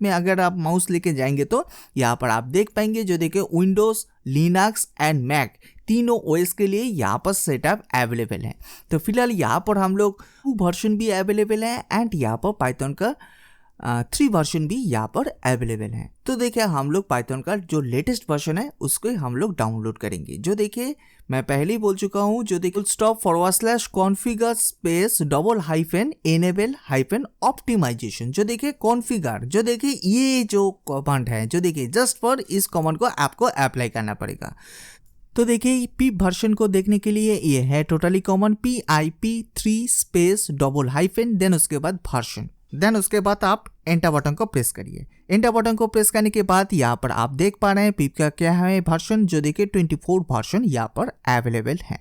में अगर आप माउस लेके जाएंगे तो यहाँ पर आप देख पाएंगे जो देखिए विंडोज, लिनक्स एंड मैक तीनों ओएस के लिए यहाँ पर सेटअप अवेलेबल है। तो फिलहाल यहाँ पर हम लोग 2 वर्जन भी अवेलेबल है एंड यहाँ पर पाइथन का 3 वर्जन भी यहाँ पर अवेलेबल है। तो देखिए हम लोग पाइथन का जो लेटेस्ट वर्जन है उसको हम लोग डाउनलोड करेंगे। जो देखिए मैं पहले ही बोल चुका हूँ, जो देखिए stop/configure स्पेस $enable -optimization जो देखिए कॉन्फ़िगर, जो देखिए ये जो कमांड है, जो देखिए जस्ट फॉर इस कमांड को आपको अप्लाई करना पड़ेगा। तो देखिए पिप वर्जन को देखने के लिए ये है totally common PIP3 space then उसके बाद वर्जन, देन उसके बाद आप एंटर बटन को प्रेस करिए। एंटर बटन को प्रेस करने के बाद यहाँ पर आप देख पा रहे हैं पिप का क्या है वर्जन, जो देखिए 24 वर्जन यहाँ पर अवेलेबल है।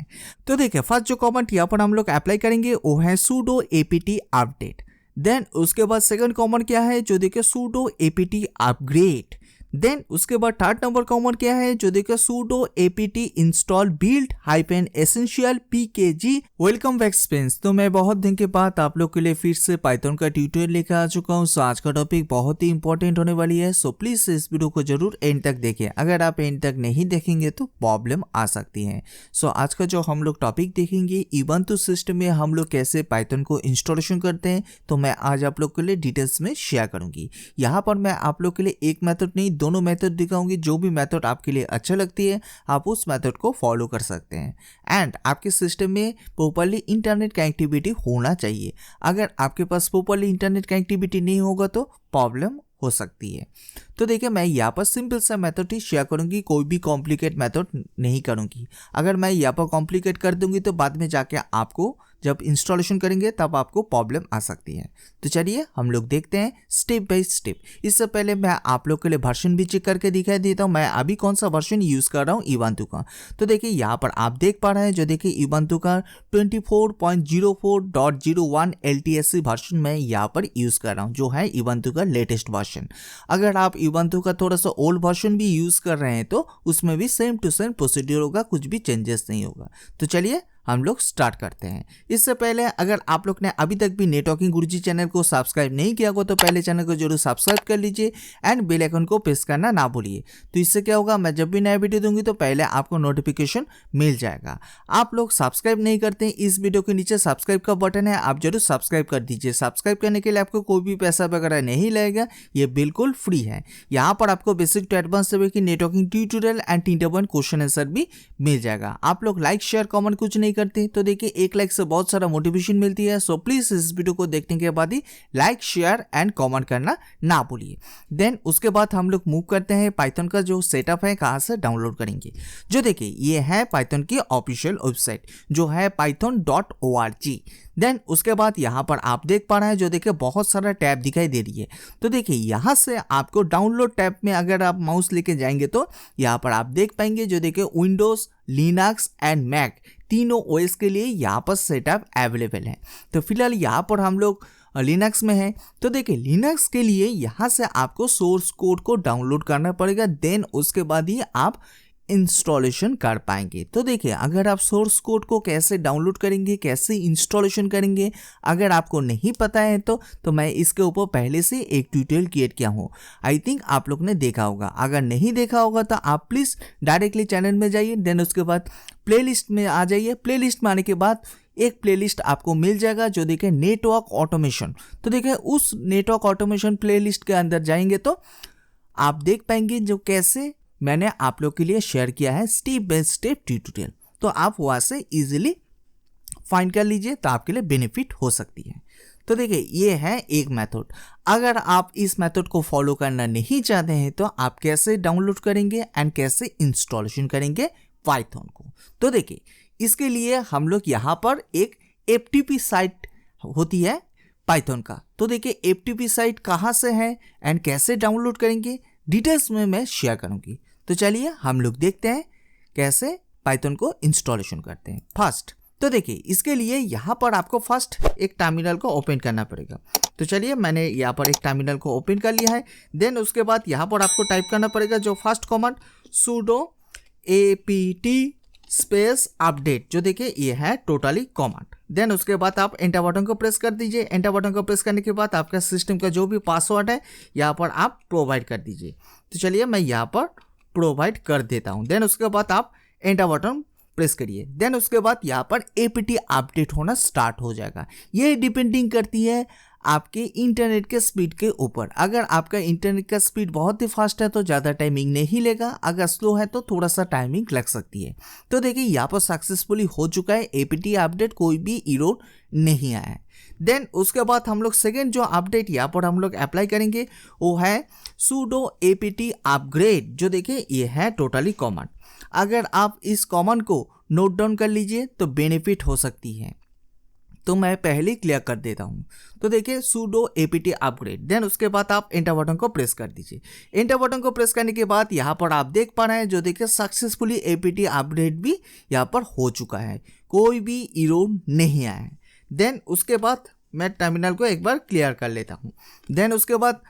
तो देखिए फर्स्ट जो कमेंट यहाँ पर हम लोग अप्लाई करेंगे वो है sudo apt अपडेट। देन उसके बाद सेकंड कमेंट क्या है, जो देखिए sudo apt अपग्रेड। देन उसके बाद थर्ड नंबर कमेंट क्या है, जो देखिए sudo apt install build -essential pkg welcome back Spence. तो मैं बहुत दिन के बाद आप लोग के लिए फिर से पाइथन का ट्यूटोरियल लेकर आ चुका हूं। सो आज का टॉपिक बहुत ही इंपॉर्टेंट होने वाली है। सो प्लीज इस वीडियो को जरूर एंड तक देखें। अगर आप एंड तक नहीं देखेंगे तो प्रॉब्लम आ सकती है। सो आज का जो हम लोग टॉपिक देखेंगे ubuntu सिस्टम में हम लोग कैसे पाइथन को इंस्टॉलेशन करते हैं, तो मैं आज आप लोग के लिए डिटेल्स में शेयर करूंगी। यहाँ पर मैं आप लोग के लिए एक मेथड नहीं दोनों मेथड दिखाऊंगी। जो भी मेथड आपके लिए अच्छा लगती है आप उस मेथड को फॉलो कर सकते हैं। एंड आपके सिस्टम में प्रॉपर्ली इंटरनेट कनेक्टिविटी होना चाहिए। अगर आपके पास प्रॉपर्ली इंटरनेट कनेक्टिविटी नहीं होगा तो प्रॉब्लम हो सकती है। तो देखिए मैं यहाँ पर सिंपल सा मेथड ही शेयर करूंगी, कोई भी कॉम्प्लिकेट मेथड नहीं करूंगी। अगर मैं यहाँ पर कॉम्प्लिकेट कर दूंगी तो बाद में जाके आपको जब इंस्टॉलेशन करेंगे तब आपको प्रॉब्लम आ सकती है। तो चलिए हम लोग देखते हैं स्टेप बाय स्टेप। इससे पहले मैं आप लोग के लिए वर्जन भी चेक करके दिखाई देता हूँ मैं अभी कौन सा वर्जन यूज़ कर रहा हूँ ubuntu का। तो देखिए यहाँ पर आप देख पा रहे हैं, जो देखिए ubuntu का 24.04.01 LTSC वर्जन मैं यहाँ पर यूज़ कर रहा हूँ, जो है ubuntu का लेटेस्ट वर्जन। अगर आप ubuntu का थोड़ा सा ओल्ड वर्जन भी यूज़ कर रहे हैं तो उसमें भी सेम टू सेम प्रोसीड्यूर होगा, कुछ भी चेंजेस नहीं होगा। तो चलिए हम लोग स्टार्ट करते हैं। इससे पहले अगर आप लोग ने अभी तक भी नेटवर्किंग गुरुजी चैनल को सब्सक्राइब नहीं किया हो तो पहले चैनल को जरूर सब्सक्राइब कर लीजिए एंड बेल आइकन को प्रेस करना ना भूलिए। तो इससे क्या होगा, मैं जब भी नया वीडियो दूंगी तो पहले आपको नोटिफिकेशन मिल जाएगा। आप लोग सब्सक्राइब नहीं करते हैं, इस वीडियो के नीचे सब्सक्राइब का बटन है, आप जरूर सब्सक्राइब कर दीजिए। सब्सक्राइब करने के लिए आपको कोई भी पैसा वगैरह नहीं लगेगा, ये बिल्कुल फ्री है। यहाँ पर आपको बेसिक टू एडवांस लेवल की networking tutorial and TW question answer भी मिल जाएगा। आप लोग लाइक शेयर कमेंट कुछ नहीं करते तो देखिए एक लाइक से बहुत सारा मोटिवेशन मिलती है। सो प्लीज इस वीडियो को देखने के बाद ही लाइक शेयर एंड कमेंट करना ना भूलिए। देन उसके बाद हम लोग मूव करते हैं पाइथन का जो सेटअप है कहाँ से डाउनलोड करेंगे। जो देखिए ये है पाइथन की ऑफिशियल वेबसाइट जो है python.org। देन उसके बाद यहाँ पर आप देख पा रहे हैं, जो देखिए बहुत सारा टैब दिखाई दे रही है। तो देखिए यहाँ से आपको डाउनलोड टैब में अगर आप माउस लेके जाएंगे तो यहाँ पर आप देख पाएंगे, जो देखिए विंडोज, लिनक्स एंड मैक तीनों ओएस के लिए यहाँ पर सेटअप अवेलेबल है। तो फिलहाल यहाँ पर हम लोग लिनक्स में है। तो देखिए लिनक्स के लिए यहाँ से आपको सोर्स कोड को डाउनलोड करना पड़ेगा, देन उसके बाद ही आप इंस्टॉलेशन कर पाएंगे। तो देखिए अगर आप सोर्स कोड को कैसे डाउनलोड करेंगे, कैसे इंस्टॉलेशन करेंगे, अगर आपको नहीं पता है तो मैं इसके ऊपर पहले से एक ट्यूटोरियल क्रिएट किया हूँ, आई थिंक आप लोग ने देखा होगा। अगर नहीं देखा होगा तो आप प्लीज़ डायरेक्टली चैनल में जाइए, देन उसके बाद प्लेलिस्ट में आ जाइए। प्लेलिस्ट में आने के बाद एक प्लेलिस्ट आपको मिल जाएगा जो देखिए नेटवर्क ऑटोमेशन। तो देखिए उस नेटवर्क ऑटोमेशन प्लेलिस्ट के अंदर जाएंगे तो आप देख पाएंगे जो कैसे मैंने आप लोग के लिए शेयर किया है स्टेप बाय स्टेप ट्यूटोरियल। तो आप वहाँ से इजीली फाइंड कर लीजिए, तो आपके लिए बेनिफिट हो सकती है। तो देखिए ये है एक मेथड। अगर आप इस मेथड को फॉलो करना नहीं चाहते हैं तो आप कैसे डाउनलोड करेंगे एंड कैसे इंस्टॉलेशन करेंगे पाइथन को। तो देखिए इसके लिए हम लोग यहाँ पर एक FTP साइट होती है पाइथन का। तो देखिए FTP साइट कहाँ से है एंड कैसे डाउनलोड करेंगे डिटेल्स में मैं शेयर करूँगी। तो चलिए हम लोग देखते हैं कैसे पाइथन को इंस्टॉलेशन करते हैं। फर्स्ट तो देखिए इसके लिए यहाँ पर आपको फर्स्ट एक टर्मिनल को ओपन करना पड़ेगा। तो चलिए मैंने यहाँ पर एक टर्मिनल को ओपन कर लिया है। देन उसके बाद यहाँ पर आपको टाइप करना पड़ेगा जो first command sudo apt space update, जो देखिए ये है टोटली कमांड। देन उसके बाद आप एंटर बटन को प्रेस कर दीजिए। एंटर बटन को प्रेस करने के बाद आपका सिस्टम का जो भी पासवर्ड है यहाँ पर आप प्रोवाइड कर दीजिए। तो चलिए मैं यहाँ पर प्रोवाइड कर देता हूँ। देन उसके बाद आप एंटर बटन प्रेस करिए। देन उसके बाद यहाँ पर एपीटी अपडेट होना स्टार्ट हो जाएगा। ये डिपेंडिंग करती है आपके इंटरनेट के स्पीड के ऊपर। अगर आपका इंटरनेट का स्पीड बहुत ही फास्ट है तो ज़्यादा टाइमिंग नहीं लेगा, अगर स्लो है तो थोड़ा सा टाइमिंग लग सकती है। तो देखिए यहाँ पर सक्सेसफुली हो चुका है एपीटी अपडेट, कोई भी एरर नहीं आया है। देन उसके बाद हम लोग सेकेंड जो अपडेट यहाँ पर हम लोग अप्लाई करेंगे वो है sudo apt अपग्रेड, जो देखिए ये है टोटली कॉमन। अगर आप इस कॉमन को नोट डाउन कर लीजिए तो बेनिफिट हो सकती है, तो मैं पहले क्लियर कर देता हूँ। तो देखिए sudo apt अपग्रेड। देन उसके बाद आप एंटर बटन को प्रेस कर दीजिए। एंटर बटन को प्रेस करने के बाद यहाँ पर आप देख पा रहे हैं जो देखिए सक्सेसफुली एपीटी अपडेट भी यहाँ पर हो चुका है, कोई भी एरर नहीं आया है। देन उसके बाद मैं टर्मिनल को एक बार क्लियर कर लेता हूँ। देन उसके बाद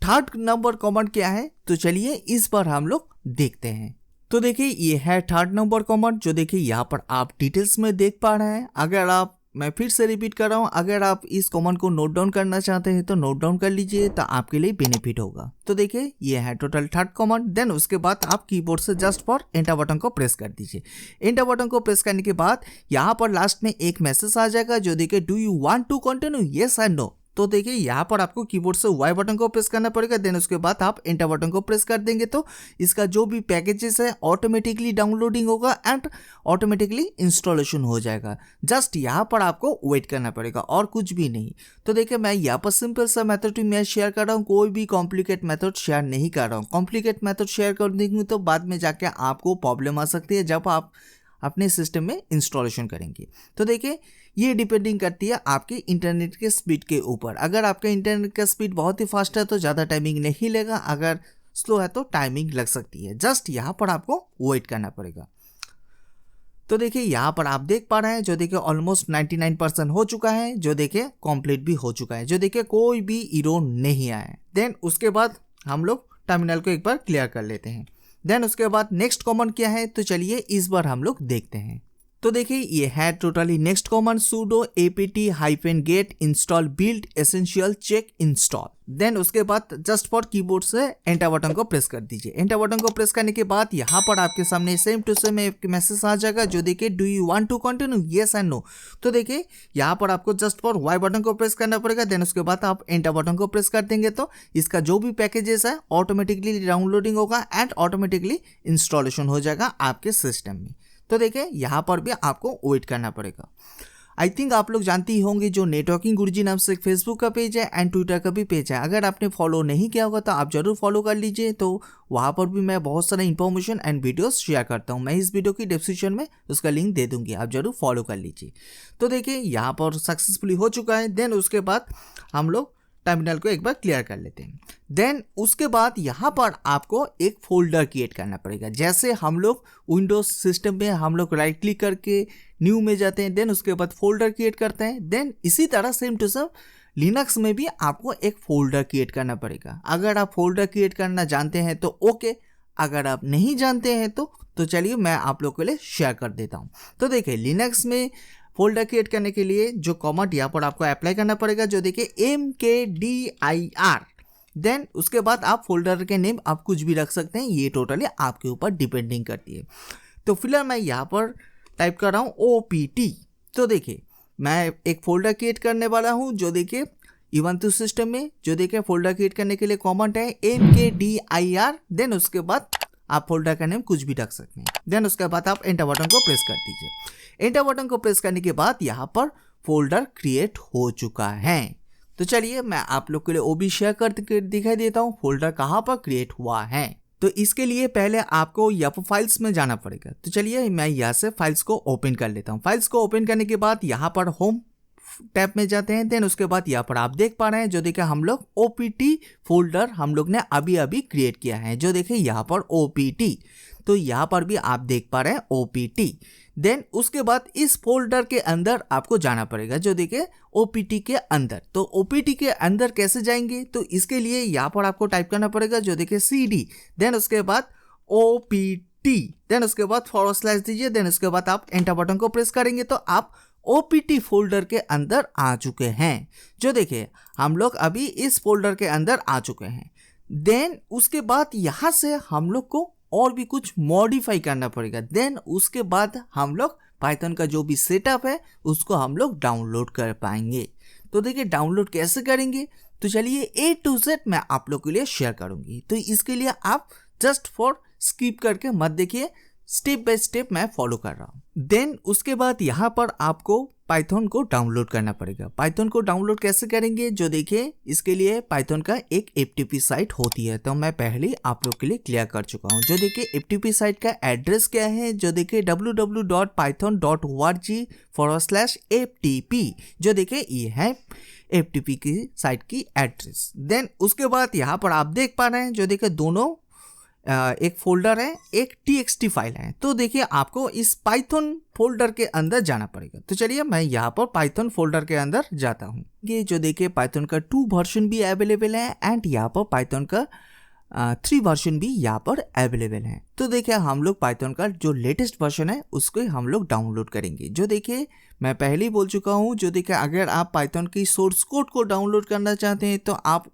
थर्ड नंबर कमांड क्या है, तो चलिए इस पर हम लोग देखते हैं। तो देखिए ये है थर्ड नंबर कमांड, जो देखिए यहाँ पर आप डिटेल्स में देख पा रहे हैं। अगर आप, मैं फिर से रिपीट कर रहा हूँ, अगर आप इस कमांड को नोट डाउन करना चाहते हैं तो नोट डाउन कर लीजिए, तो आपके लिए बेनिफिट होगा। तो देखिए ये है टोटल थर्ड कमांड। देन उसके बाद आप कीबोर्ड से जस्ट फॉर एंटर बटन को प्रेस कर दीजिए। एंटर बटन को प्रेस करने के बाद यहाँ पर लास्ट में एक मैसेज आ जाएगा जो देखिए do you want to continue, yes and no. तो देखिए यहाँ पर आपको कीबोर्ड से वाई बटन को प्रेस करना पड़ेगा। देन उसके बाद आप एंटर बटन को प्रेस कर देंगे तो इसका जो भी पैकेजेस है ऑटोमेटिकली डाउनलोडिंग होगा एंड ऑटोमेटिकली इंस्टॉलेशन हो जाएगा। जस्ट यहाँ पर आपको वेट करना पड़ेगा और कुछ भी नहीं। तो देखिए मैं यहाँ पर सिंपल सा मेथड मैं शेयर कर रहा हूँ, कोई भी कॉम्प्लिकेट मेथड शेयर नहीं कर रहा हूँ। कॉम्प्लिकेट मेथड शेयर कर देंगे तो बाद में जाके आपको प्रॉब्लम आ सकती है जब आप अपने सिस्टम में इंस्टॉलेशन करेंगे। तो देखिए ये डिपेंडिंग करती है आपके इंटरनेट के स्पीड के ऊपर। अगर आपका इंटरनेट का स्पीड बहुत ही फास्ट है तो ज़्यादा टाइमिंग नहीं लेगा, अगर स्लो है तो टाइमिंग लग सकती है। जस्ट यहाँ पर आपको वेट करना पड़ेगा। तो देखिए यहाँ पर आप देख पा रहे हैं जो देखिए ऑलमोस्ट 99% हो चुका है, जो देखिए कंप्लीट भी हो चुका है, जो देखिए कोई भी एरर नहीं आया है। देन उसके बाद हम लोग टर्मिनल को एक बार क्लियर कर लेते हैं। देन उसके बाद नेक्स्ट कमांड क्या है, तो चलिए इस बार हम लोग देखते हैं। तो देखिए ये है totally next command sudo apt-get install build essential check install। Then उसके बाद जस्ट फॉर कीबोर्ड से एंटर बटन को प्रेस कर दीजिए। एंटर बटन को प्रेस करने के बाद यहाँ पर आपके सामने सेम टू सेम एक मैसेज आ जाएगा जो देखिए do you want to continue, yes and no. तो देखिए यहाँ पर आपको जस्ट फॉर वाई बटन को प्रेस करना पड़ेगा। देन उसके बाद आप एंटर बटन को प्रेस कर देंगे तो इसका जो भी पैकेजेस है ऑटोमेटिकली डाउनलोडिंग होगा एंड ऑटोमेटिकली इंस्टॉलेशन हो जाएगा आपके सिस्टम में। तो देखिए यहाँ पर भी आपको वेट करना पड़ेगा। आई थिंक आप लोग जानते ही होंगे जो नेटवर्किंग गुरुजी नाम से फेसबुक का पेज है एंड ट्विटर का भी पेज है। अगर आपने फॉलो नहीं किया होगा तो आप जरूर फॉलो कर लीजिए। तो वहाँ पर भी मैं बहुत सारा इंफॉर्मेशन एंड वीडियोस शेयर करता हूँ। मैं इस वीडियो की डिस्क्रिप्शन में उसका लिंक दे दूंगी, आप जरूर फॉलो कर लीजिए। तो देखिए यहाँ पर सक्सेसफुली हो चुका है। देन उसके बाद हम लोग टर्मिनल को एक बार क्लियर कर लेते हैं। देन उसके बाद यहाँ पर आपको एक फोल्डर क्रिएट करना पड़ेगा। जैसे हम लोग विंडोज सिस्टम में हम लोग राइट क्लिक करके न्यू में जाते हैं, देन उसके बाद फोल्डर क्रिएट करते हैं। देन इसी तरह सेम टू सेम लिनक्स में भी आपको एक फोल्डर क्रिएट करना पड़ेगा। अगर आप फोल्डर क्रिएट करना जानते हैं तो ओके, अगर आप नहीं जानते हैं तो चलिए मैं आप लोग के लिए शेयर कर देता हूँ। तो देखिए लिनक्स में फोल्डर क्रिएट करने के लिए जो कमांड यहाँ पर आपको अप्लाई करना पड़ेगा जो देखिए mkdir। देन उसके बाद आप फोल्डर के नेम आप कुछ भी रख सकते हैं, ये टोटली आपके ऊपर डिपेंडिंग करती है। तो फिलहाल मैं यहाँ पर टाइप कर रहा हूँ OPT। तो देखिए मैं एक फोल्डर क्रिएट करने वाला हूँ जो देखिए ubuntu सिस्टम में जो देखिए फोल्डर क्रिएट करने के लिए कमांड है mkdir। देन उसके बाद आप फोल्डर का नेम कुछ भी रख सकते हैं। देन उसके बाद आप एंटर बटन को प्रेस कर दीजिए। एंटर बटन को प्रेस करने के बाद यहाँ पर फोल्डर क्रिएट हो चुका है। तो चलिए मैं आप लोग के लिए वो भी शेयर करके दिखाई देता हूँ फोल्डर कहाँ पर क्रिएट हुआ है। तो इसके लिए पहले आपको यहाँ पर फाइल्स में जाना पड़ेगा। तो चलिए मैं यहाँ से फाइल्स को ओपन कर लेता हूँ। फाइल्स को ओपन करने के बाद यहाँ पर होम टैब में जाते हैं। देन उसके बाद यहाँ पर आप देख पा रहे हैं जो देखिए हम लोग OPT फोल्डर हम लोग ने अभी अभी क्रिएट किया है, जो देखिए यहाँ पर OPT। तो यहाँ पर भी आप देख पा रहे हैं OPT। देन उसके बाद इस फोल्डर के अंदर आपको जाना पड़ेगा जो देखिए OPT के अंदर। तो OPT के अंदर कैसे जाएंगे, तो इसके लिए यहाँ पर आपको टाइप करना पड़ेगा जो देखिए CD। देन उसके बाद OPT देन उसके बाद / दीजिए, देन उसके बाद आप एंटर बटन को प्रेस करेंगे तो आप OPT फोल्डर के अंदर आ चुके हैं। जो देखिए हम लोग अभी इस फोल्डर के अंदर आ चुके हैं। देन उसके बाद यहाँ से हम लोग को और भी कुछ मॉडिफाई करना पड़ेगा। देन उसके बाद हम लोग पाइथन का जो भी सेटअप है उसको हम लोग डाउनलोड कर पाएंगे। तो देखिए डाउनलोड कैसे करेंगे, तो चलिए A to Z मैं आप लोग के लिए शेयर करूंगी। तो इसके लिए आप जस्ट फॉर स्किप करके मत देखिए, स्टेप बाय स्टेप मैं फॉलो कर रहा हूँ। देन उसके बाद यहाँ पर आपको पाइथन को डाउनलोड करना पड़ेगा। पाइथन को डाउनलोड कैसे करेंगे, जो देखिए इसके लिए पाइथन का एक FTP साइट होती है, तो मैं पहले आप लोग के लिए क्लियर कर चुका हूँ। जो देखिए FTP साइट का एड्रेस क्या है, जो देखिए www.python.org/FTP। जो देखिए ये है FTP की साइट की एड्रेस। देन उसके बाद यहाँ पर आप देख पा रहे हैं, जो देखिए दोनों एक फोल्डर है, एक TXT फाइल है। तो देखिए आपको इस पाइथन फोल्डर के अंदर जाना पड़ेगा। तो चलिए मैं यहाँ पर पाइथन फोल्डर के अंदर जाता हूँ। ये जो देखिए पाइथन का 2 वर्जन भी अवेलेबल है एंड यहाँ पर पाइथन का 3 वर्जन भी यहाँ पर अवेलेबल है। तो देखिए हम लोग पाइथन का जो लेटेस्ट वर्जन है उसको हम लोग डाउनलोड करेंगे। जो देखिए मैं पहले ही बोल चुका हूँ, जो देखिए अगर आप पाइथन की सोर्स कोड को डाउनलोड करना चाहते हैं तो आप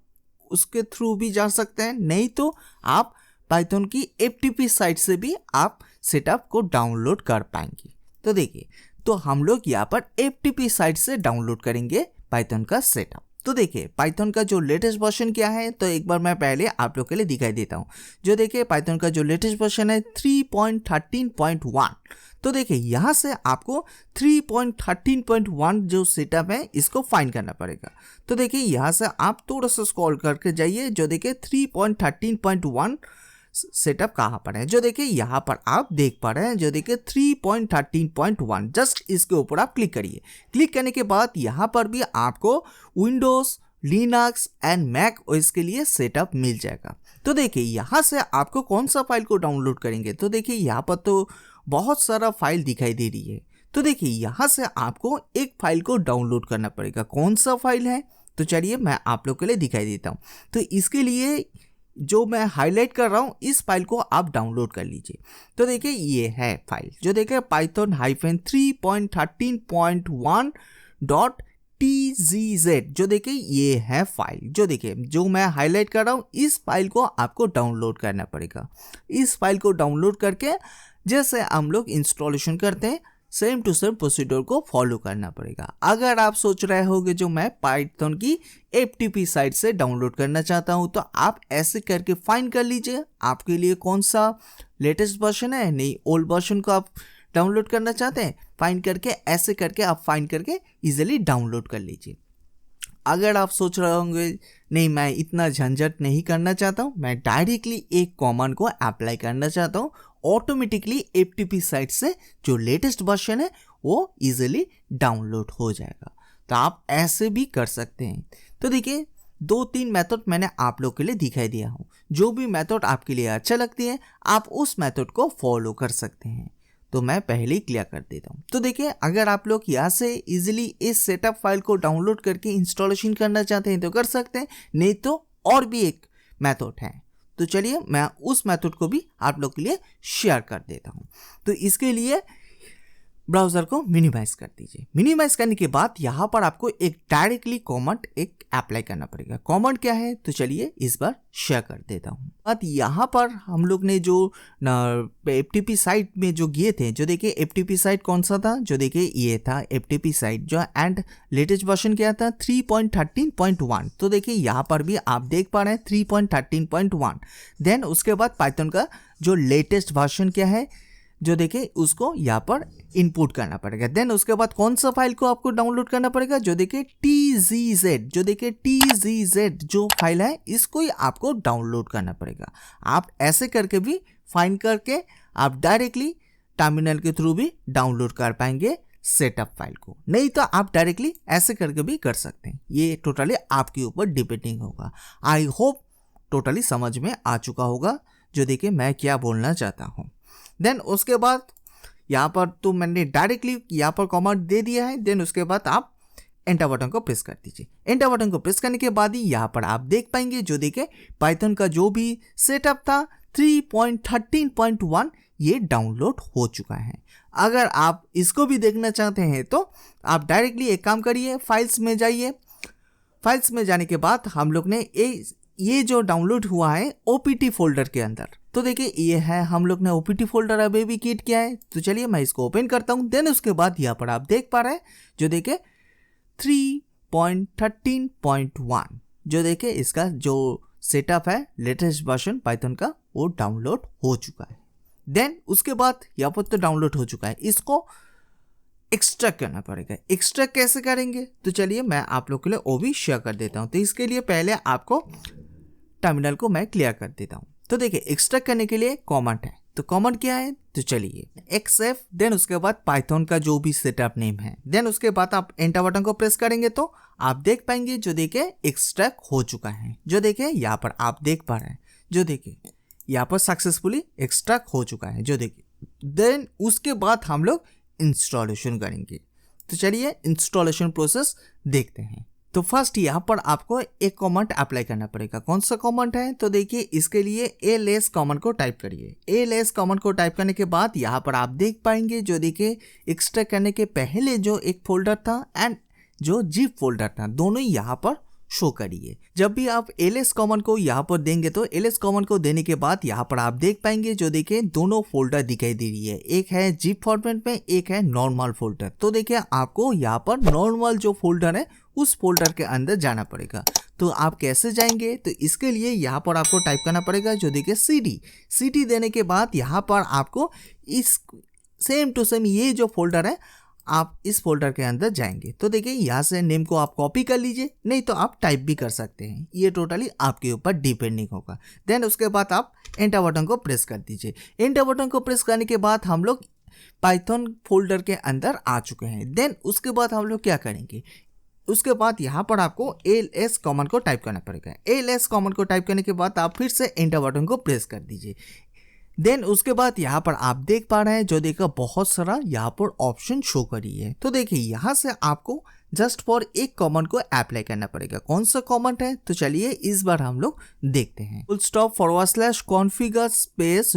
उसके थ्रू भी जा सकते हैं, नहीं तो आप पाइथन की FTP साइट से भी आप सेटअप को डाउनलोड कर पाएंगे। तो देखिए तो हम लोग यहाँ पर FTP साइट से डाउनलोड करेंगे पाइथन का सेटअप। तो देखिए पाइथन का जो लेटेस्ट वर्जन क्या है, तो एक बार मैं पहले आप लोग के लिए दिखाई देता हूँ। जो देखिए पाइथन का जो लेटेस्ट वर्जन है 3.13.1। तो देखिए यहाँ से आपको 3.13.1 जो सेटअप है इसको फाइंड करना पड़ेगा। तो देखिए यहाँ से आप थोड़ा सा स्क्रॉल करके जाइए, जो देखिए 3.13.1 सेटअप कहाँ पर है। जो देखिए यहाँ पर आप देख पा रहे हैं, जो देखिए 3.13.1, जस्ट इसके ऊपर आप क्लिक करिए। क्लिक करने के बाद यहाँ पर भी आपको Windows, Linux and Mac OS के लिए सेटअप मिल जाएगा। तो देखिए यहाँ से आपको कौन सा फाइल को डाउनलोड करेंगे, तो देखिए यहाँ पर तो बहुत सारा फाइल दिखाई दे रही है। तो देखिए यहाँ से आपको एक फाइल को डाउनलोड करना पड़ेगा। कौन सा फाइल है, तो चलिए मैं आप लोग के लिए दिखाई देता हूँ। तो इसके लिए जो मैं हाईलाइट कर रहा हूँ इस फाइल को आप डाउनलोड कर लीजिए। तो देखिए ये है फाइल, जो देखिए python-3.13.1.tgz। जो देखिए ये है फाइल, जो देखिए जो मैं हाईलाइट कर रहा हूँ इस फाइल को आपको डाउनलोड करना पड़ेगा। इस फाइल को डाउनलोड करके जैसे हम लोग इंस्टॉलेशन करते हैं सेम टू सेम प्रोसीड्योर को फॉलो करना पड़ेगा। अगर आप सोच रहे होगे जो मैं पाइथन की FTP साइट से डाउनलोड करना चाहता हूं, तो आप ऐसे करके फाइंड कर लीजिए आपके लिए कौन सा लेटेस्ट वर्जन है। नहीं, ओल्ड वर्जन को आप डाउनलोड करना चाहते हैं, फाइंड करके ऐसे करके आप फाइंड करके इजीली डाउनलोड कर लीजिए। अगर आप सोच रहे होंगे नहीं मैं इतना झंझट नहीं करना चाहता हूँ, मैं डायरेक्टली एक कमांड को अप्लाई करना चाहता हूँ, ऑटोमेटिकली FTP साइट से जो लेटेस्ट वर्जन है वो इजीली डाउनलोड हो जाएगा। तो आप ऐसे भी कर सकते हैं। तो देखिए 2-3 मेथड मैंने आप लोग के लिए दिखाई दिया हूँ। जो भी मेथड आपके लिए अच्छा लगती है आप उस मेथड को फॉलो कर सकते हैं। तो मैं पहले ही क्लियर कर देता हूँ। तो देखिए अगर आप लोग यहाँ से इजीली इस सेटअप फाइल को डाउनलोड करके इंस्टॉलेशन करना चाहते हैं तो कर सकते हैं, नहीं तो और भी एक मेथड है। तो चलिए मैं उस मेथड को भी आप लोग के लिए शेयर कर देता हूँ। तो इसके लिए ब्राउज़र को मिनिमाइज कर दीजिए। मिनिमाइज करने के बाद यहाँ पर आपको एक डायरेक्टली कमांड एक अप्लाई करना पड़ेगा। कमांड क्या है, तो चलिए इस बार शेयर कर देता हूँ। अब यहाँ पर हम लोग ने जो FTP साइट में जो गए थे, जो देखिए FTP साइट कौन सा था, जो देखिए ये था FTP साइट जो एंड लेटेस्ट वर्जन क्या था 3.13.1। तो देखिए यहाँ पर भी आप देख पा रहे हैं 3.13.1। देन उसके बाद पाइथन का जो लेटेस्ट वर्जन क्या है, जो देखिए उसको यहाँ पर इनपुट करना पड़ेगा। देन उसके बाद कौन सा फाइल को आपको डाउनलोड करना पड़ेगा, जो देखिए TGZ। जो देखिए TGZ जो फाइल है इसको ही आपको डाउनलोड करना पड़ेगा। आप ऐसे करके भी फाइंड करके आप डायरेक्टली टर्मिनल के थ्रू भी डाउनलोड कर पाएंगे सेटअप फाइल को, नहीं तो आप डायरेक्टली ऐसे करके भी कर सकते हैं। ये टोटली आपके ऊपर डिपेंडिंग होगा। आई होप टोटली समझ में आ चुका होगा जो देखिए मैं क्या बोलना चाहता हूँ। देन उसके बाद यहाँ पर तो मैंने डायरेक्टली यहाँ पर कमांड दे दिया है। देन उसके बाद आप एंटर बटन को प्रेस कर दीजिए। एंटर बटन को प्रेस करने के बाद ही यहाँ पर आप देख पाएंगे जो देखिए पाइथन का जो भी सेटअप था 3.13.1 ये डाउनलोड हो चुका है। अगर आप इसको भी देखना चाहते हैं तो आप डायरेक्टली एक काम करिए, फाइल्स में जाइए। फाइल्स में जाने के बाद हम लोग ने ये जो डाउनलोड हुआ है OPT फोल्डर के अंदर, तो देखिए ये है, हम लोग ने OPT फोल्डर अभी भी क्रिएट किया है। तो चलिए मैं इसको ओपन करता हूँ। देन उसके बाद यहाँ पर आप देख पा रहे हैं जो देखिए 3.13.1 जो देखिए इसका जो सेटअप है लेटेस्ट वर्जन पाइथन का वो डाउनलोड हो चुका है। देन उसके बाद यहाँ पर तो डाउनलोड हो चुका है, इसको एक्सट्रैक्ट करना पड़ेगा। एक्सट्रैक्ट कैसे करेंगे तो चलिए मैं आप लोग के लिए वो भी शेयर कर देता हूँ। तो इसके लिए पहले आपको टर्मिनल को मैं क्लियर कर देता हूँ। तो देखिए एक्सट्रैक्ट करने के लिए कमांड है, तो कमांड क्या है तो चलिए xf, देन उसके बाद पाइथन का जो भी सेटअप नेम है, देन उसके बाद आप एंटर बटन को प्रेस करेंगे तो आप देख पाएंगे जो देखिए एक्सट्रैक्ट हो चुका है। जो देखिए यहाँ पर आप देख पा रहे हैं जो देखिए यहाँ पर सक्सेसफुली एक्सट्रैक्ट हो चुका है जो देखिए। देन उसके बाद हम लोग इंस्टॉलेशन करेंगे। तो चलिए इंस्टॉलेशन प्रोसेस देखते हैं। तो फर्स्ट यहाँ पर आपको एक कमांड अप्लाई करना पड़ेगा। कौन सा कमांड है तो देखिए इसके लिए ls कमांड को टाइप करिए। ls कमांड को टाइप करने के बाद यहाँ पर आप देख पाएंगे जो देखिए एक्सट्रैक्ट करने के पहले जो एक फोल्डर था एंड जो zip फोल्डर था, दोनों यहाँ पर शो करिए। जब भी आप ls कमांड को यहाँ पर देंगे तो ls कमांड को देने के बाद यहाँ पर आप देख पाएंगे जो देखिए दोनों फोल्डर दिखाई दे रही है, एक है zip फॉर्मेट में, एक है नॉर्मल फोल्डर। तो देखिए आपको यहाँ पर नॉर्मल जो फोल्डर है उस फोल्डर के अंदर जाना पड़ेगा। तो आप कैसे जाएंगे तो इसके लिए यहाँ पर आपको टाइप करना पड़ेगा जो देखिए cd देने के बाद यहाँ पर आपको इस सेम टू सेम ये जो फोल्डर है आप इस फोल्डर के अंदर जाएंगे। तो देखिए यहाँ से नेम को आप कॉपी कर लीजिए, नहीं तो आप टाइप भी कर सकते हैं, ये टोटली आपके ऊपर डिपेंडिंग होगा। देन उसके बाद आप एंटर बटन को प्रेस कर दीजिए। एंटर बटन को प्रेस करने के बाद हम लोग पाइथन फोल्डर के अंदर आ चुके हैं। देन उसके बाद हम लोग क्या करेंगे, उसके बाद यहाँ पर आपको ls कमांड को टाइप करना पड़ेगा। ls कमांड को टाइप करने के बाद आप फिर से एंटर बटन को प्रेस कर दीजिए। देन उसके बाद यहाँ पर आप देख पा रहे हैं जो देखा बहुत सारा यहाँ पर ऑप्शन शो करी है। तो देखिए यहाँ से आपको जस्ट फॉर एक कमांड को अप्लाई करना पड़ेगा। कौन सा कमांड है तो चलिए इस बार हम लोग देखते हैं। Full stop / configure space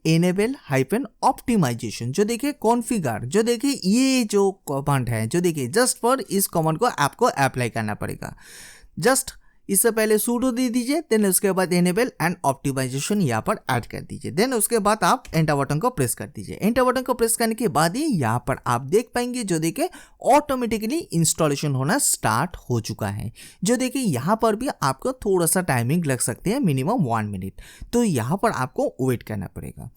$enable - optimisation. जो देखिए कॉन्फ़िगर, जो देखिए ये जो कमांड है जो देखिए जस्ट फॉर इस कमांड को आपको अप्लाई करना पड़ेगा। जस्ट इससे पहले sudo दे दीजिए, देन उसके बाद enable and optimization यहाँ पर ऐड कर दीजिए। देन उसके बाद आप एंटर बटन को प्रेस कर दीजिए। एंटर बटन को प्रेस करने के बाद ही यहाँ पर आप देख पाएंगे जो देखिए ऑटोमेटिकली इंस्टॉलेशन होना स्टार्ट हो चुका है। जो देखिए यहाँ पर भी आपको थोड़ा सा टाइमिंग लग सकती है, मिनिमम 1 मिनट, तो यहाँ पर आपको वेट करना पड़ेगा।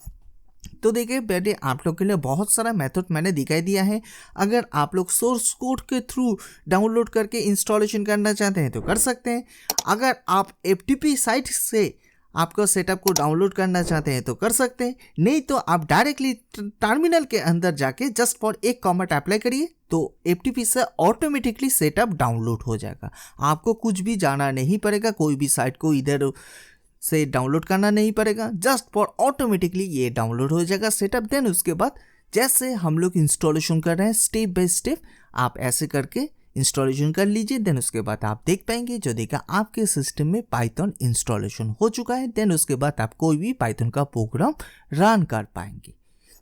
तो देखिए बेटे आप लोग के लिए बहुत सारा मेथड मैंने दिखाई दिया है। अगर आप लोग सोर्स कोड के थ्रू डाउनलोड करके इंस्टॉलेशन करना चाहते हैं तो कर सकते हैं। अगर आप FTP साइट से आपका सेटअप को डाउनलोड करना चाहते हैं तो कर सकते हैं, नहीं तो आप डायरेक्टली टर्मिनल के अंदर जाके जस्ट फॉर एक कमांड अप्लाई करिए तो FTP से ऑटोमेटिकली सेटअप डाउनलोड हो जाएगा। आपको कुछ भी जाना नहीं पड़ेगा, कोई भी साइट को इधर से डाउनलोड करना नहीं पड़ेगा, जस्ट फॉर ऑटोमेटिकली ये डाउनलोड हो जाएगा सेटअप। देन उसके बाद जैसे हम लोग इंस्टॉलेशन कर रहे हैं स्टेप बाय स्टेप आप ऐसे करके इंस्टॉलेशन कर लीजिए। देन उसके बाद आप देख पाएंगे जो देखा आपके सिस्टम में पाइथन इंस्टॉलेशन हो चुका है। देन उसके बाद आप कोई भी पाइथन का प्रोग्राम रन कर पाएंगे।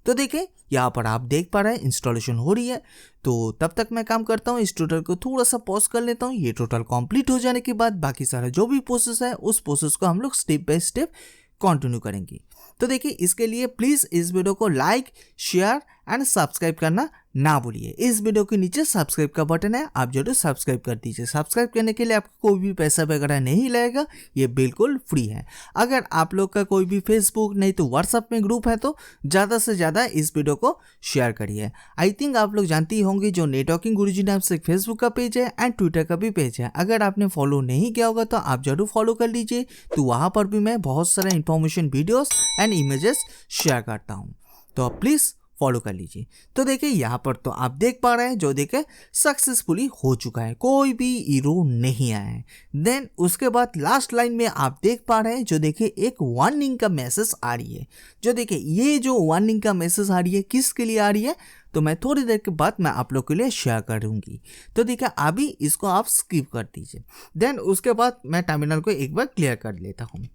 तो देखिए यहाँ पर आप देख पा रहे हैं इंस्टॉलेशन हो रही है। तो तब तक मैं काम करता हूँ, इस ट्यूटोरियल को थोड़ा सा पॉज कर लेता हूँ। ये टोटल कंप्लीट हो जाने के बाद बाकी सारा जो भी प्रोसेस है उस प्रोसेस को हम लोग स्टेप बाय स्टेप कंटिन्यू करेंगे। तो देखिए इसके लिए प्लीज़ इस वीडियो को लाइक, शेयर एंड सब्सक्राइब करना ना भूलिए। इस वीडियो के नीचे सब्सक्राइब का बटन है, आप जरूर सब्सक्राइब कर दीजिए। सब्सक्राइब करने के लिए आपको कोई भी पैसा वगैरह नहीं लगेगा, ये बिल्कुल फ्री है। अगर आप लोग का कोई भी फेसबुक नहीं तो व्हाट्सएप में ग्रुप है तो ज़्यादा से ज़्यादा इस वीडियो को शेयर करिए। आई थिंक आप लोग जानती होंगे जो नेटवर्किंग गुरुजी नाम से फेसबुक का पेज है एंड ट्विटर का भी पेज है। अगर आपने फॉलो नहीं किया होगा तो आप जरूर फॉलो कर लीजिए। तो वहाँ पर भी मैं बहुत सारा information, videos and images share करता हूँ, तो प्लीज़ फॉलो कर लीजिए। तो देखिए यहाँ पर तो आप देख पा रहे हैं जो देखिए सक्सेसफुली हो चुका है, कोई भी एरर नहीं आया है। देन उसके बाद लास्ट लाइन में आप देख पा रहे हैं जो देखिए एक वार्निंग का मैसेज आ रही है। जो देखिए ये जो वार्निंग का मैसेज आ रही है किसके लिए आ रही है तो मैं थोड़ी देर के बाद मैं आप लोग के लिए शेयर करूंगी। तो देखिए अभी इसको आप स्किप कर दीजिए। देन उसके बाद मैं टर्मिनल को एक बार क्लियर कर लेता हूँ।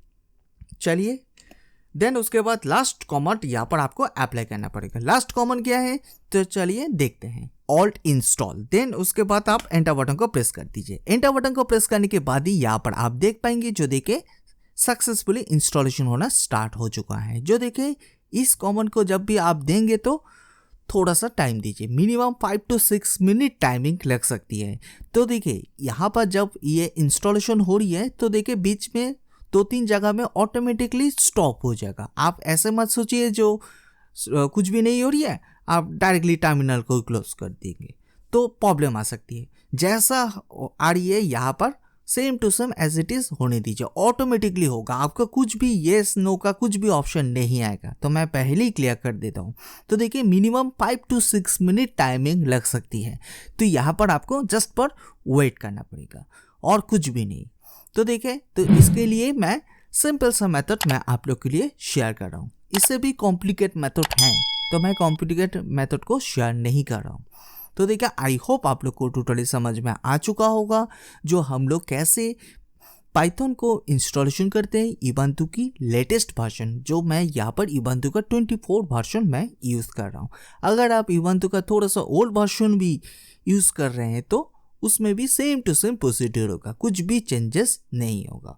चलिए देन उसके बाद लास्ट कमांड यहाँ पर आपको अप्लाई करना पड़ेगा। लास्ट कमांड क्या है तो चलिए देखते हैं, ऑल्ट इंस्टॉल। देन उसके बाद आप एंटर बटन को प्रेस कर दीजिए। एंटर बटन को प्रेस करने के बाद ही यहाँ पर आप देख पाएंगे जो देखे सक्सेसफुली इंस्टॉलेशन होना स्टार्ट हो चुका है। जो देखे इस कमांड को जब भी आप देंगे तो थोड़ा सा टाइम दीजिए, मिनिमम 5 to 6 मिनट टाइमिंग लग सकती है। तो देखिए यहाँ पर जब ये इंस्टॉलेशन हो रही है तो देखिए बीच में 2-3 जगह में ऑटोमेटिकली स्टॉप हो जाएगा। आप ऐसे मत सोचिए जो कुछ भी नहीं हो रही है आप डायरेक्टली टर्मिनल को क्लोज कर देंगे तो प्रॉब्लम आ सकती है। जैसा आ रही है यहाँ पर same to same as it is होने दीजिए, ऑटोमेटिकली होगा। आपका कुछ भी येस नो का कुछ भी ऑप्शन नहीं आएगा। तो मैं पहले ही क्लियर कर देता हूँ। तो देखिए मिनिमम 5 to 6 मिनट टाइमिंग लग सकती है। तो यहाँ पर आपको जस्ट पर वेट करना पड़ेगा और कुछ भी नहीं। तो देखिए तो इसके लिए मैं सिंपल सा मेथड मैं आप लोग के लिए शेयर कर रहा हूँ। इससे भी कॉम्प्लिकेट मेथड है तो मैं कॉम्प्लिकेट मेथड को शेयर नहीं कर रहा हूँ। तो देखिए आई होप आप लोग को टोटली समझ में आ चुका होगा जो हम लोग कैसे पाइथन को इंस्टॉलेशन करते हैं इबंतु की लेटेस्ट वर्जन, जो मैं यहाँ पर इबंतु का 24 वर्जन मैं यूज़ कर रहा हूँ। अगर आप इबंतु का थोड़ा सा ओल्ड वर्जन भी यूज़ कर रहे हैं तो उसमें भी सेम टू सेम प्रोसीड्यूर होगा, कुछ भी चेंजेस नहीं होगा।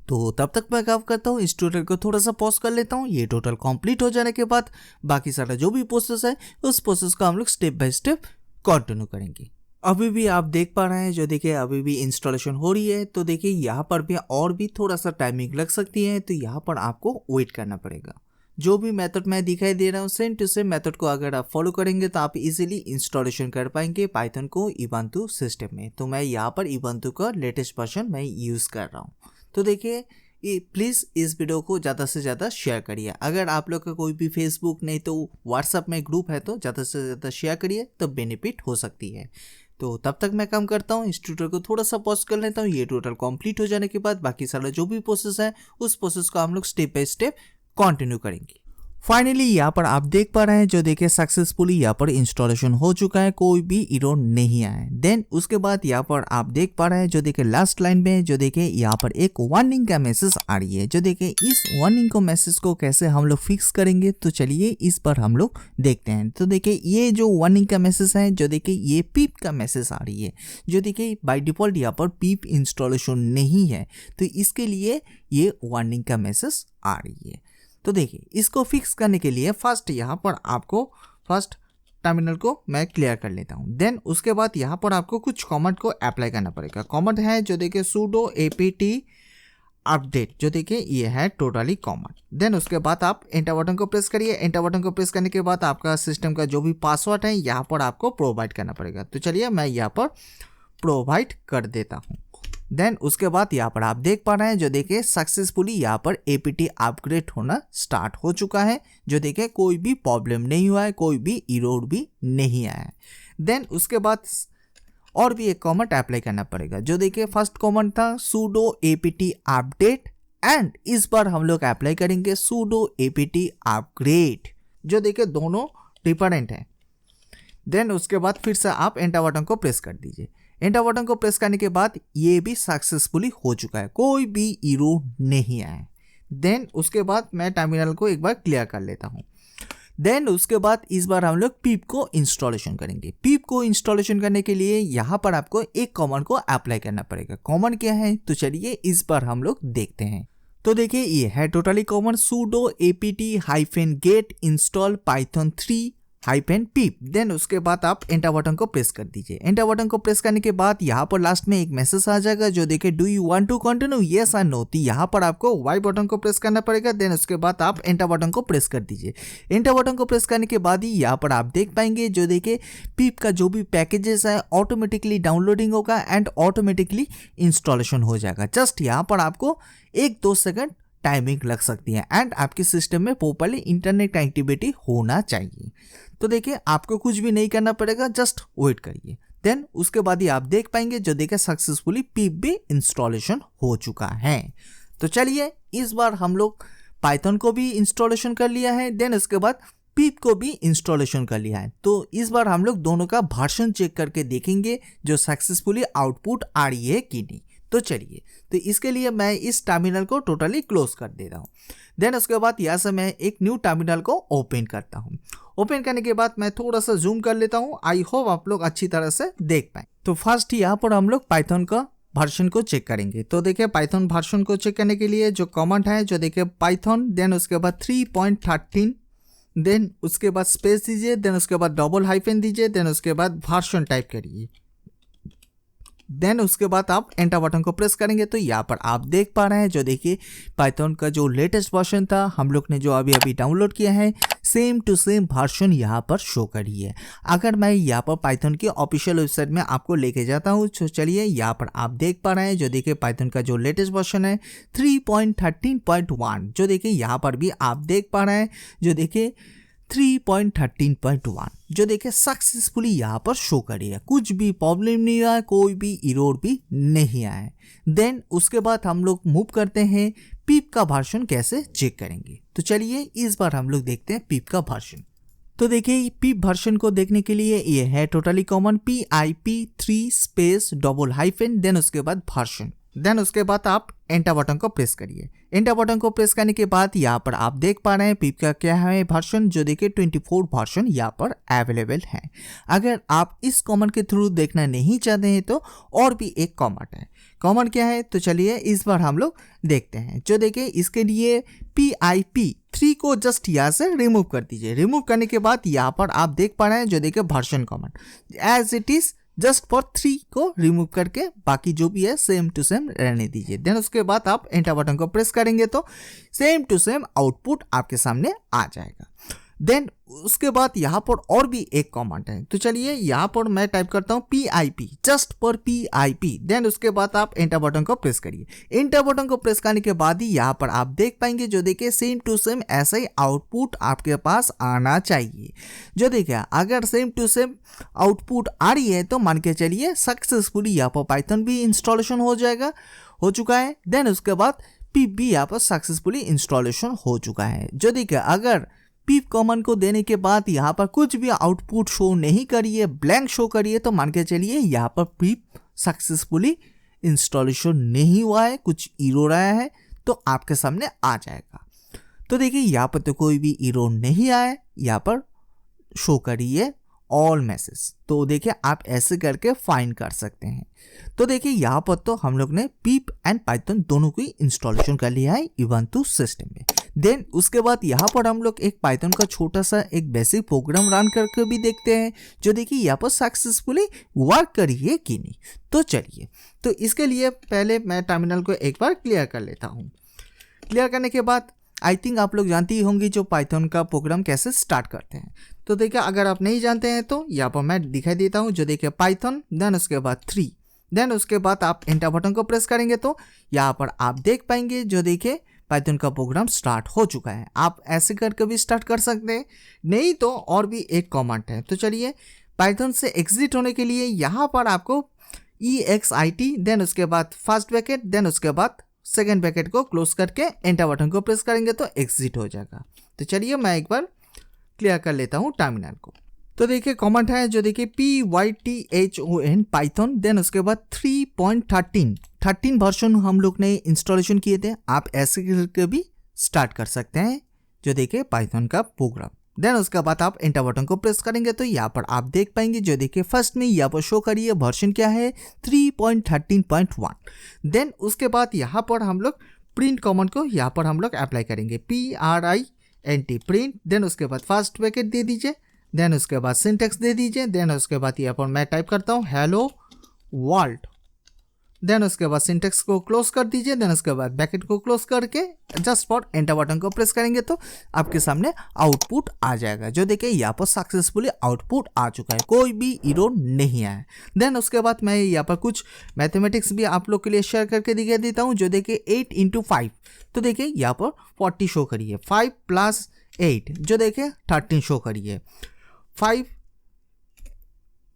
तो तब तक मैं क्या करता हूँ, इस ट्यूटोरियल को थोड़ा सा पॉज कर लेता हूँ। ये टोटल कंप्लीट हो जाने के बाद बाकी सारा जो भी प्रोसेस है उस प्रोसेस को हम लोग स्टेप बाय स्टेप कंटिन्यू करेंगे। अभी भी आप देख पा रहे हैं जो देखिए अभी भी इंस्टॉलेशन हो रही है। तो देखिए यहाँ पर भी और भी थोड़ा सा टाइमिंग लग सकती है। तो यहाँ पर आपको वेट करना पड़ेगा। जो भी मेथड मैं दिखाई दे रहा हूँ सेम टू सेम मेथड को अगर आप फॉलो करेंगे तो आप इजीली इंस्टॉलेशन कर पाएंगे पाइथन को इबंतु सिस्टम में। तो मैं यहाँ पर इबंतु का लेटेस्ट वर्जन मैं यूज़ कर रहा हूँ। तो देखिए प्लीज़ इस वीडियो को ज़्यादा से ज़्यादा शेयर करिए। अगर आप लोग का कोई भी फेसबुक नहीं तो व्हाट्सएप में ग्रुप है तो ज़्यादा से ज़्यादा शेयर करिए तो बेनिफिट हो सकती है। तो तब तक मैं काम करता हूँ, इस ट्यूटोरियल को थोड़ा सा पॉज कर लेता हूँ। ये ट्यूटोरियल कंप्लीट हो जाने के बाद बाकी सारा जो भी प्रोसेस है उस प्रोसेस को हम लोग स्टेप बाय स्टेप कंटिन्यू करेंगे। फाइनली यहाँ पर आप देख पा रहे हैं जो देखिए सक्सेसफुली यहाँ पर इंस्टॉलेशन हो चुका है, कोई भी एरर नहीं आया है। देन उसके बाद यहाँ पर आप देख पा रहे हैं जो देखिए लास्ट लाइन में जो देखिए यहाँ पर एक वार्निंग का मैसेज आ रही है। जो देखिए इस वार्निंग को मैसेज को कैसे हम लोग फिक्स करेंगे तो चलिए इस पर हम लोग देखते हैं। तो देखिए ये जो वार्निंग का मैसेज है जो देखिए ये पीप का मैसेज आ रही है। जो देखिए बाय डिफॉल्ट यहाँ पर पीप इंस्टॉलेशन नहीं है तो इसके लिए ये वार्निंग का मैसेज आ रही है। तो देखिए इसको फिक्स करने के लिए फर्स्ट यहाँ पर आपको फर्स्ट टर्मिनल को मैं क्लियर कर लेता हूँ। देन उसके बाद यहाँ पर आपको कुछ कमांड को अप्लाई करना पड़ेगा। कमांड है जो देखिए sudo apt अपडेट, जो देखिए ये है टोटली कमांड। देन उसके बाद आप एंटर बटन को प्रेस करिए। एंटर बटन को प्रेस करने के बाद आपका सिस्टम का जो भी पासवर्ड है यहाँ पर आपको प्रोवाइड करना पड़ेगा। तो चलिए मैं यहाँ पर प्रोवाइड कर देता हूँ। देन उसके बाद यहाँ पर आप देख पा रहे हैं जो देखिए सक्सेसफुली यहाँ पर एपीटी अपग्रेड होना स्टार्ट हो चुका है। जो देखिए कोई भी प्रॉब्लम नहीं हुआ है, कोई भी एरर भी नहीं आया है। देन उसके बाद और भी एक कमांड अप्लाई करना पड़ेगा। जो देखिए फर्स्ट कमांड था sudo apt अपडेट एंड इस बार हम लोग अप्लाई करेंगे sudo apt अपग्रेड। जो देखिए दोनों डिफरेंट है। देन उसके बाद फिर से आप एंटर बटन को प्रेस कर दीजिए। एंटर बटन को प्रेस करने के बाद ये भी सक्सेसफुली हो चुका है, कोई भी एरर नहीं आया है। देन उसके बाद मैं टर्मिनल को एक बार क्लियर कर लेता हूँ। देन उसके बाद इस बार हम लोग पीप को इंस्टॉलेशन करेंगे। पीप को इंस्टॉलेशन करने के लिए यहाँ पर आपको एक कमांड को अप्लाई करना पड़ेगा। कमांड क्या है तो चलिए इस बार हम लोग देखते हैं। तो देखिए ये है totally command sudo apt-get install python 3-pip। Then उसके बाद आप एंटर बटन को प्रेस कर दीजिए। एंटर बटन को प्रेस करने के बाद यहाँ पर लास्ट में एक मैसेज आ जाएगा जो देखिए do you want to continue yes और नो। तो यहाँ पर आपको वाई बटन को प्रेस करना पड़ेगा। देन उसके बाद आप एंटर बटन को प्रेस कर दीजिए। एंटर बटन को प्रेस करने के बाद ही यहाँ पर आप देख पाएंगे जो देखिए पीप का जो भी पैकेजेस है ऑटोमेटिकली डाउनलोडिंग होगा एंड ऑटोमेटिकली इंस्टॉलेशन हो जाएगा। जस्ट यहाँ पर आपको 1-2 सेकंड टाइमिंग लग सकती है एंड आपके सिस्टम में प्रॉपर्ली इंटरनेट कनेक्टिविटी होना चाहिए। तो देखिए आपको कुछ भी नहीं करना पड़ेगा, जस्ट वेट करिए। देन उसके बाद ही आप देख पाएंगे जो देखिए सक्सेसफुली पीप भी इंस्टॉलेशन हो चुका है। तो चलिए इस बार हम लोग पाइथन को भी इंस्टॉलेशन कर लिया है। देन उसके बाद पीप को भी इंस्टॉलेशन कर लिया है। तो इस बार हम लोग दोनों का वर्जन चेक करके देखेंगे जो सक्सेसफुली आउटपुट आ रही है कि नहीं। तो चलिए, तो इसके लिए मैं इस टर्मिनल को टोटली क्लोज कर दे रहा हूँ। देन उसके बाद यहाँ से मैं एक न्यू टर्मिनल को ओपन करता हूँ। ओपन करने के बाद मैं थोड़ा सा जूम कर लेता हूँ। आई होप आप लोग अच्छी तरह से देख पाए। तो फर्स्ट यहाँ पर हम लोग पाइथन का वर्जन को चेक करेंगे। तो देखिए पाइथन वर्जन को चेक करने के लिए जो कमांड है, जो देखिए पाइथन, देन उसके बाद 3.13, देन उसके बाद स्पेस दीजिए, देन उसके बाद डबल हाइफन दीजिए, देन उसके बाद वर्जन टाइप करिए। देन उसके बाद आप एंटर बटन को प्रेस करेंगे तो यहाँ पर आप देख पा रहे हैं, जो देखिए पाइथन का जो लेटेस्ट वर्जन था हम लोग ने जो अभी डाउनलोड किया है, सेम टू सेम वर्जन यहाँ पर शो करी है। अगर मैं यहाँ पर पाइथन की ऑफिशियल वेबसाइट में आपको लेके जाता हूँ, तो चलिए यहाँ पर आप देख पा रहे हैं, जो देखिए पाइथन का जो लेटेस्ट वर्जन है 3.13.1, जो देखिए यहाँ पर भी आप देख पा रहे हैं, जो देखिए 3.13.1, जो देखिए सक्सेसफुली यहाँ पर शो करी है। कुछ भी प्रॉब्लम नहीं आया, कोई भी एरर भी नहीं आया है। देन उसके बाद हम लोग मूव करते हैं पीप का वर्जन कैसे चेक करेंगे। तो चलिए इस बार हम लोग देखते हैं पीप का वर्जन। तो देखिए पीप वर्जन को देखने के लिए ये है totally common PIP3 space double hyphen, then उसके बाद वर्जन। देन उसके बाद आप एंटर बटन को प्रेस करिए। एंटर बटन को प्रेस करने के बाद यहाँ पर आप देख पा रहे हैं पीप का क्या है वर्जन, जो देखिए 24 वर्जन यहाँ पर अवेलेबल है। अगर आप इस कमेंट के थ्रू देखना नहीं चाहते हैं तो और भी एक कमेंट है। कमेंट क्या है, तो चलिए इस बार हम लोग देखते हैं। जो देखिए इसके लिए PIP3 को जस्ट यहाँ से रिमूव कर दीजिए। रिमूव करने के बाद यहाँ पर आप देख पा रहे हैं, जो देखिए version comment as it is just for 3 को रिमूव करके बाकी जो भी है सेम टू सेम रहने दीजिए। देन उसके बाद आप एंटर बटन को प्रेस करेंगे तो सेम टू सेम आउटपुट आपके सामने आ जाएगा। देन उसके बाद यहाँ पर और भी एक कमांड है। तो चलिए यहाँ पर मैं टाइप करता हूँ PIP, just for PIP। Then उसके बाद आप एंटर बटन को प्रेस करिए। एंटर बटन को प्रेस करने के बाद ही यहाँ पर आप देख पाएंगे, जो देखिए सेम टू सेम ऐसा ही आउटपुट आपके पास आना चाहिए। जो देखिए अगर सेम टू सेम आउटपुट आ रही है तो मान के चलिए सक्सेसफुली यहाँ पर पाइथन भी इंस्टॉलेशन हो चुका है। देन उसके बाद पीप भी यहाँ पर सक्सेसफुली इंस्टॉलेशन हो चुका है। जो देखिए अगर पीप कमांड को देने के बाद यहाँ पर कुछ भी आउटपुट शो नहीं करिए, ब्लैंक शो करिए, तो मान के चलिए यहाँ पर पीप सक्सेसफुली इंस्टॉलेशन नहीं हुआ है, कुछ एरर आया है तो आपके सामने आ जाएगा। तो देखिए यहाँ पर तो कोई भी एरर नहीं आया है, यहाँ पर शो करिए ऑल मैसेज। तो देखिए आप ऐसे करके फाइंड कर सकते हैं। तो देखिए यहाँ पर तो हम लोग ने पीप एंड पाइथन दोनों की इंस्टॉलेशन कर लिया है ubuntu सिस्टम में। देन उसके बाद यहाँ पर हम लोग एक पाइथन का छोटा सा एक बेसिक प्रोग्राम रन करके भी देखते हैं, जो देखिए यहाँ पर सक्सेसफुली वर्क करी है कि नहीं। तो चलिए, तो इसके लिए पहले मैं टर्मिनल को एक बार क्लियर कर लेता हूँ। क्लियर करने के बाद आई थिंक आप लोग जानती होंगी जो पाइथन का प्रोग्राम कैसे स्टार्ट करते हैं। तो देखिए अगर आप नहीं जानते हैं तो यहाँ पर मैं दिखाई देता हूँ, जो देखिए पाइथन, देन उसके बाद 3, देन उसके बाद आप एंटर बटन को प्रेस करेंगे तो यहाँ पर आप देख पाएंगे, जो देखिए पाइथन का प्रोग्राम स्टार्ट हो चुका है। आप ऐसे करके भी स्टार्ट कर सकते हैं, नहीं तो और भी एक कमांड है। तो चलिए पाइथन से एग्जिट होने के लिए यहाँ पर आपको EXIT, देन उसके बाद फर्स्ट ब्रैकेट, देन उसके बाद सेकेंड ब्रैकेट को क्लोज करके एंटर बटन को प्रेस करेंगे तो एग्जिट हो जाएगा। तो चलिए मैं एक बार क्लियर कर लेता हूँ टर्मिनल को। तो देखिए कमेंट है, जो देखिए PYTHON पाइथन, देन उसके बाद 3.13 वर्जन हम लोग ने इंस्टॉलेशन किए थे। आप ऐसे करके भी स्टार्ट कर सकते हैं, जो देखिए पाइथन का प्रोग्राम। देन उसके बाद आप एंटर बटन को प्रेस करेंगे तो यहाँ पर आप देख पाएंगे, जो देखिए फर्स्ट में यहाँ पर शो करिए वर्जन क्या है 3.13.1। देन उसके बाद यहाँ पर हम लोग प्रिंट कमांड को यहाँ पर हम लोग अप्लाई करेंगे, PRINT प्रिंट। देन उसके बाद फर्स्ट ब्रैकेट दे दीजिए, देन उसके बाद सिंटेक्स दे दीजिए। देन उसके बाद यहाँ पर मैं टाइप करता हूँ हेलो वर्ल्ड। देन उसके बाद सिंटेक्स को क्लोज कर दीजिए। देन उसके बाद ब्रैकेट को क्लोज करके जस्ट फॉर एंटर बटन को प्रेस करेंगे तो आपके सामने आउटपुट आ जाएगा, जो देखिए यहाँ पर सक्सेसफुली आउटपुट आ चुका है, कोई भी एरर नहीं आया। देन उसके बाद मैं यहाँ पर कुछ मैथमेटिक्स भी आप लोग के लिए शेयर करके दिखा देता हूँ, जो देखिए 8 × 5, तो देखिए यहाँ पर 40 शो करिए, 5 + 8 जो देखिए 13 शो करिए, 5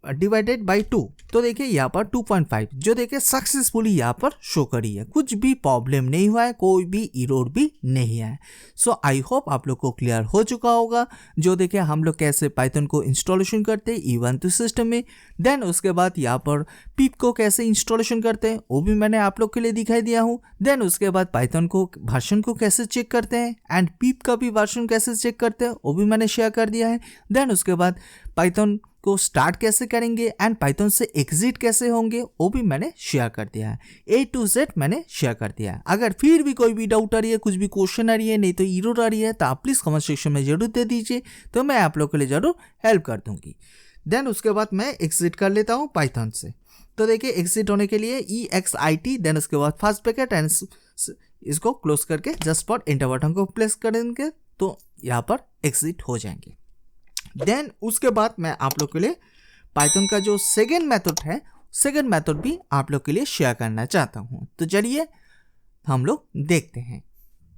डिवाइडेड बाई 2, तो देखिए यहाँ पर 2.5 जो देखिए सक्सेसफुली यहाँ पर शो करी है, कुछ भी प्रॉब्लम नहीं हुआ है, कोई भी एरर भी नहीं है। सो आई होप आप लोग को क्लियर हो चुका होगा जो देखिए हम लोग कैसे पाइथन को इंस्टॉलेशन करते हैं ubuntu सिस्टम में। देन उसके बाद यहाँ पर पिप को कैसे इंस्टॉलेशन करते हैं वो भी मैंने आप लोग के लिए दिखाई दिया हूँ। देन उसके बाद पाइथन को वर्जन को कैसे चेक करते हैं एंड पिप का भी वर्जन कैसे चेक करते हैं वो भी मैंने शेयर कर दिया है। देन उसके बाद पाइथन को स्टार्ट कैसे करेंगे एंड पाइथन से एग्जिट कैसे होंगे वो भी मैंने शेयर कर दिया है। A to Z मैंने शेयर कर दिया है। अगर फिर भी कोई भी डाउट आ रही है, कुछ भी क्वेश्चन आ रही है, नहीं तो एरर आ रही है, तो आप प्लीज़ कमेंट सेक्शन में जरूर दे दीजिए, तो मैं आप लोग के लिए जरूर हेल्प कर दूंगी। देन उसके बाद मैं एग्जिट कर लेता हूँ पाइथन से। तो देखिए एग्जिट होने के लिए EXIT, देन उसके बाद फर्स्ट ब्रैकेट एंड इसको क्लोज करके जस्ट फॉर एंटर बटन को प्रेस करेंगे तो यहाँ पर एग्जिट हो जाएंगे। देन उसके बाद मैं आप लोग के लिए पाइथन का जो सेकेंड मेथड है, सेकेंड मेथड भी आप लोग के लिए शेयर करना चाहता हूँ। तो चलिए हम लोग देखते हैं।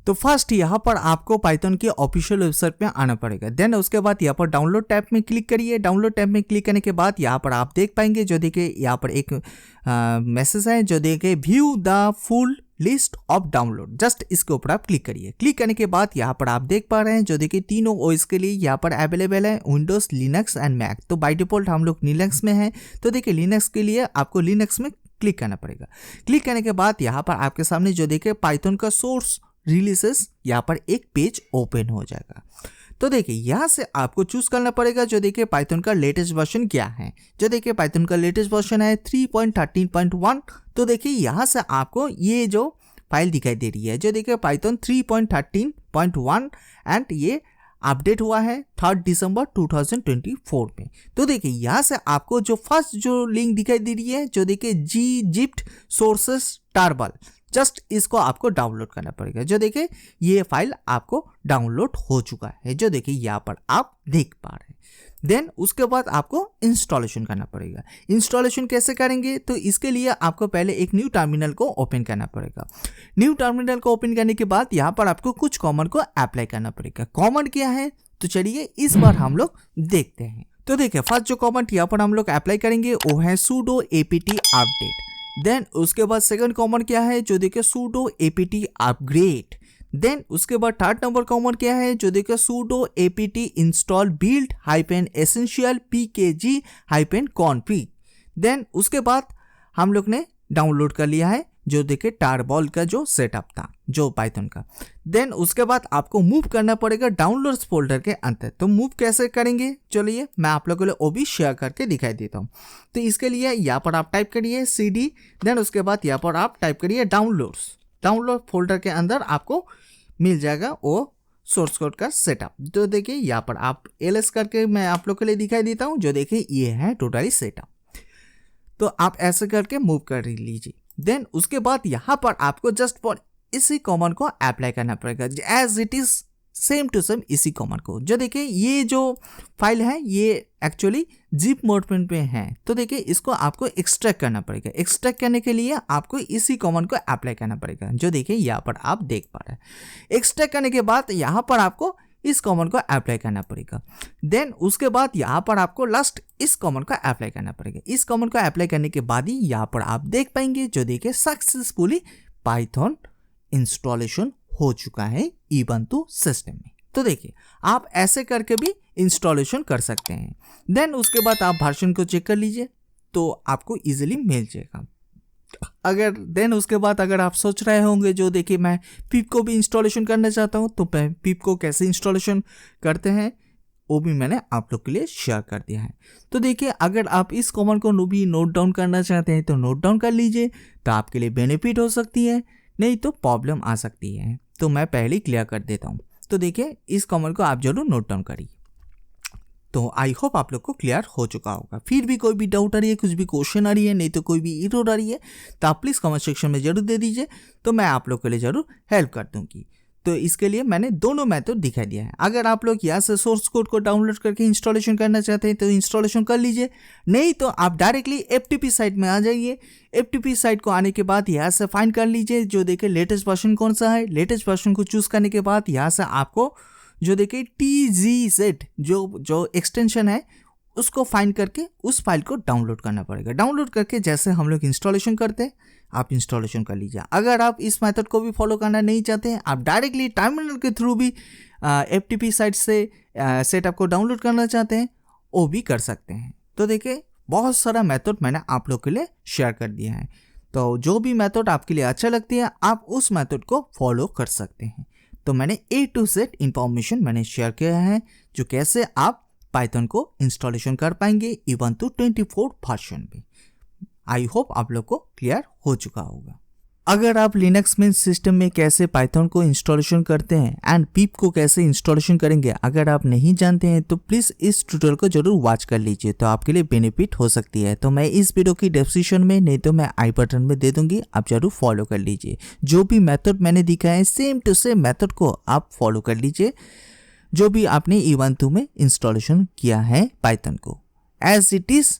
तो फर्स्ट यहाँ पर आपको पाइथन के ऑफिशियल वेबसाइट में आना पड़ेगा। देन उसके बाद यहाँ पर डाउनलोड टैब में क्लिक करिए। डाउनलोड टैब में क्लिक करने के बाद यहाँ पर आप देख पाएंगे जो देखिए यहाँ पर एक मैसेज है जो देखिए view the full list of download, just इसके ऊपर आप क्लिक करिए। क्लिक करने के बाद यहाँ पर आप देख पा रहे हैं जो देखिए तीनों ओएस के लिए यहाँ पर अवेलेबल है, विंडोज, लिनक्स एंड मैक। तो बाय डिफॉल्ट हम लोग लिनक्स में हैं, तो देखिए लिनक्स के लिए आपको लिनक्स में क्लिक करना पड़ेगा। क्लिक करने के बाद यहाँ पर आपके सामने जो देखिए पाइथन का सोर्स रिलीजेस यहाँ पर एक पेज ओपन हो जाएगा। तो देखिए यहाँ से आपको चूज करना पड़ेगा जो देखिए पाइथन का लेटेस्ट वर्जन क्या है। जो देखिए पाइथन का लेटेस्ट वर्जन है 3.13.1। तो देखिए यहाँ से आपको ये जो फाइल दिखाई दे रही है जो देखिए पाइथन 3.13.1 एंड ये अपडेट हुआ है 3 दिसंबर 2024 में। तो देखिए यहाँ से आपको जो फर्स्ट जो लिंक दिखाई दे रही है जो देखिए gzipped sources tarball, जस्ट इसको आपको डाउनलोड करना पड़ेगा। जो देखिए ये फाइल आपको डाउनलोड हो चुका है जो देखिए यहाँ पर आप देख पा रहे हैं। देन उसके बाद आपको इंस्टॉलेशन करना पड़ेगा। इंस्टॉलेशन कैसे करेंगे तो इसके लिए आपको पहले एक न्यू टर्मिनल को ओपन करना पड़ेगा। न्यू टर्मिनल को ओपन करने के बाद यहाँ पर आपको कुछ कमांड को अप्लाई करना पड़ेगा। कमांड क्या है तो चलिए इस बार हम लोग देखते हैं। तो देखिए फर्स्ट जो कमांड यहाँ पर हम लोग अप्लाई करेंगे वो है sudo apt update। देन उसके बाद सेकंड कमांड क्या है जो देखिए sudo apt upgrade। देन उसके बाद थर्ड नंबर कमांड क्या है जो देखिए sudo apt install build -essential pkg -config। Then उसके बाद हम लोग ने डाउनलोड कर लिया है जो देखिए टारबॉल का जो सेटअप था जो पाइथन का। देन उसके बाद आपको मूव करना पड़ेगा डाउनलोड्स फोल्डर के अंदर। तो मूव कैसे करेंगे चलिए मैं आप लोगों को वो भी शेयर करके दिखाई देता हूँ। तो इसके लिए यहाँ पर आप टाइप करिए cd, देन उसके बाद यहाँ पर आप टाइप करिए डाउनलोड्स। डाउनलोड फोल्डर के अंदर आपको मिल जाएगा वो सोर्स कोड का सेटअप। तो देखिए यहाँ पर आप ls करके मैं आप लोग के लिए दिखाई देता हूँ जो देखिए ये है टोटली सेटअप। तो आप ऐसे करके मूव कर लीजिए। देन उसके बाद यहाँ पर आपको जस्ट फॉर इसी कमांड को अप्लाई करना पड़ेगा as it is same to same इसी कमांड को। जो देखिए ये जो फाइल है ये एक्चुअली जिप मोड पे है। तो देखिए इसको आपको एक्सट्रैक्ट करना पड़ेगा। एक्सट्रैक्ट करने के लिए आपको इसी कमांड को अप्लाई करना पड़ेगा जो देखिए यहाँ पर आप देख पा रहे हैं। एक्सट्रैक्ट करने के बाद यहाँ पर आपको इस कमांड को अप्लाई करना पड़ेगा। देन उसके बाद यहाँ पर आपको लास्ट इस कमांड को अप्लाई करना पड़ेगा। इस कमांड को अप्लाई करने के बाद ही यहाँ पर आप देख पाएंगे जो देखिए सक्सेसफुली पाइथन इंस्टॉलेशन हो चुका है ubuntu सिस्टम में। तो देखिए आप ऐसे करके भी इंस्टॉलेशन कर सकते हैं। देन उसके बाद आप वर्जन को चेक कर लीजिए तो आपको इजीली मिल जाएगा। अगर देन उसके बाद अगर आप सोच रहे होंगे जो देखिए मैं पिप को भी इंस्टॉलेशन करना चाहता हूं तो पिप को कैसे इंस्टॉलेशन करते हैं वो भी मैंने आप लोग के लिए शेयर कर दिया है। तो देखिए अगर आप इस कमांड को भी नोट डाउन करना चाहते हैं तो नोट डाउन कर लीजिए, तो आपके लिए बेनिफिट हो सकती है, नहीं तो प्रॉब्लम आ सकती है। तो मैं पहले ही क्लियर कर देता हूँ। तो देखिए इस कमांड को आप जरूर नोट डाउन करिए। तो आई होप आप लोग को क्लियर हो चुका होगा। फिर भी कोई भी डाउट आ रही है, कुछ भी क्वेश्चन आ रही है, नहीं तो कोई भी एरर आ रही है तो आप प्लीज़ कमेंट सेक्शन में जरूर दे दीजिए, तो मैं आप लोग के लिए जरूर हेल्प कर दूंगी। तो इसके लिए मैंने दोनों मेथड दिखाई दिया है। अगर आप लोग यहाँ से सोर्स कोड को डाउनलोड करके इंस्टॉलेशन करना चाहते हैं तो इंस्टॉलेशन कर लीजिए, नहीं तो आप डायरेक्टली FTP साइट में आ जाइए। FTP साइट को आने के बाद यहाँ से फाइंड कर लीजिए जो देखिए लेटेस्ट वर्जन कौन सा है। लेटेस्ट वर्जन को चूज़ करने के बाद यहाँ से आपको जो देखिए TGZ जो एक्सटेंशन है उसको फाइंड करके उस फाइल को डाउनलोड करना पड़ेगा। डाउनलोड करके जैसे हम लोग इंस्टॉलेशन करते हैं आप इंस्टॉलेशन कर लीजिए। अगर आप इस मेथड को भी फॉलो करना नहीं चाहते हैं, आप डायरेक्टली टर्मिनल के थ्रू भी FTP साइट से सेटअप को डाउनलोड करना चाहते हैं वो भी कर सकते हैं। तो देखिए बहुत सारा मेथड मैंने आप लोग के लिए शेयर कर दिया है। तो जो भी मेथड आपके लिए अच्छा लगती है आप उस मेथड को फॉलो कर सकते हैं। तो मैंने A to Z इंफॉर्मेशन मैंने शेयर किया है जो कैसे आप पाइथन को इंस्टॉलेशन कर पाएंगे Ubuntu 24 वर्जन में। आई होप आप लोग को क्लियर हो चुका होगा। अगर आप लिनक्स में सिस्टम में कैसे पाइथन को इंस्टॉलेशन करते हैं एंड पिप को कैसे इंस्टॉलेशन करेंगे अगर आप नहीं जानते हैं तो प्लीज़ इस ट्यूटोरियल को जरूर वॉच कर लीजिए, तो आपके लिए बेनिफिट हो सकती है। तो मैं इस वीडियो की डिस्क्रिप्शन में नहीं तो मैं आई बटन में दे दूंगी, आप जरूर फॉलो कर लीजिए। जो भी मेथड मैंने दिखाया है सेम टू सेम मेथड को आप फॉलो कर लीजिए जो भी आपने Ubuntu में इंस्टॉलेशन किया है पाइथन को। As it is